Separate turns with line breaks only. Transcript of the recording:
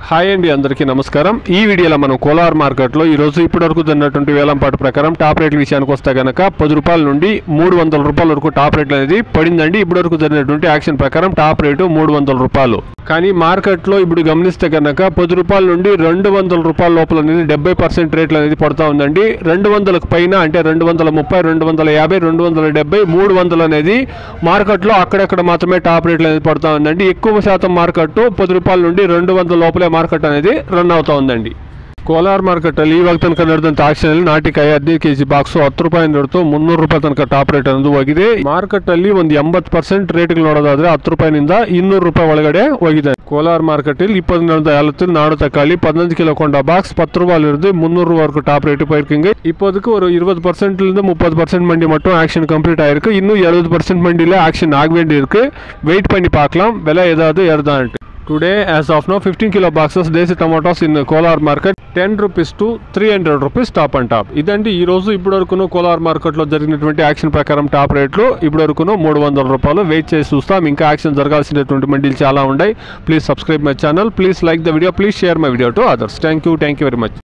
Hi అండి, అందరికీ నమస్కారం. ఈ వీడియోలో మనం కోలార్ మార్కెట్లో ఈరోజు ఇప్పటివరకు జరిగినటువంటి వేలంపాటు ప్రకారం టాప్ రేట్ల విషయానికి వస్తే కనుక 10 రూపాయల నుండి 300 రూపాయల వరకు టాప్ రేట్లు అనేది పడిందండి. ఇప్పటివరకు జరిగినటువంటి యాక్షన్ ప్రకారం టాప్ రేటు 300 రూపాయలు. కానీ మార్కెట్లో ఇప్పుడు గమనిస్తే కనుక 10 రూపాయల నుండి 200 రూపాయల లోపల అనేది 70% రేట్లు అనేది పడుతూ ఉందండి. 200కు పైన అంటే 230, 250, 270, 300 అనేది మార్కెట్లో అక్కడక్కడ మాత్రమే టాప్ రేట్లు అనేది పడుతూ ఉందండి. ఎక్కువ శాతం మార్కెట్ 10 రూపాయల నుండి 200 లోపలే మార్కెట్ అనేది రన్ అవుతా ఉందండి. ಕೋಲಾರ ಮಾರ್ಕೆಟಲ್ಲಿ ಇವಾಗ ತನಕ ನಡೆದಂಥ ಆಕ್ಷನ್ ನಾಟಿಕಾಯಿ 15 kg ಬಾಕ್ಸ್ 10 ರೂಪಾಯಿ ಹಿಡಿದು 300 ರೂಪಾಯಿ ತನಕ ಟಾಪ್ ರೇಟ್ ಅನ್ನೋದು ಹೋಗಿದೆ. ಮಾರ್ಕೆಟ್ ಅಲ್ಲಿ ಒಂದು 80% ರೇಟ್ಗಳು ನೋಡೋದಾದ್ರೆ 10 ರೂಪಾಯಿನಿಂದ 200 ರೂಪಾಯಿ ಒಳಗಡೆ ಹೋಗಿದೆ. ಕೋಲಾರ ಮಾರ್ಕೆಟ್ ಅಲ್ಲಿ 20 நாடு தக்காளி 15 கிலோ கொண்ட பாக்ஸ் 10 ரூபாயில இருந்து 300 வரைக்கும் டாப் ரேட்டு போயிருக்குங்க. இப்போதைக்கு ஒரு 20% இருந்து 30% மண்டி மட்டும் ஆக்ஷன் கம்ப்ளீட் ஆயிருக்கு. இன்னும் 70% மண்டியில் ஆக்ஷன் ஆக வேண்டி இருக்கு. வெயிட் பண்ணி பார்க்கலாம் விலை ஏதாவது ஏறுதான்ட்டு. Today, as of now, 15 kilo boxes desi tomatoes in Kolar market 10 rupees to 300 rupees top and top. ఇదండి ఈ రోజు ఇప్పటివరకును కోలార్ మార్కెట్లో జరిగినటువంటి యాక్షన్ ప్రకారం టాప్ రేట్లు ఇప్పటివరకును 300 రూపాయలు. వెయిట్ చేసి చూస్తాం, ఇంకా యాక్షన్ జరగాల్సినటువంటి మండీలు చాలా ఉన్నాయి. Please subscribe my channel, please like the video, please share my video to others. Thank you very much.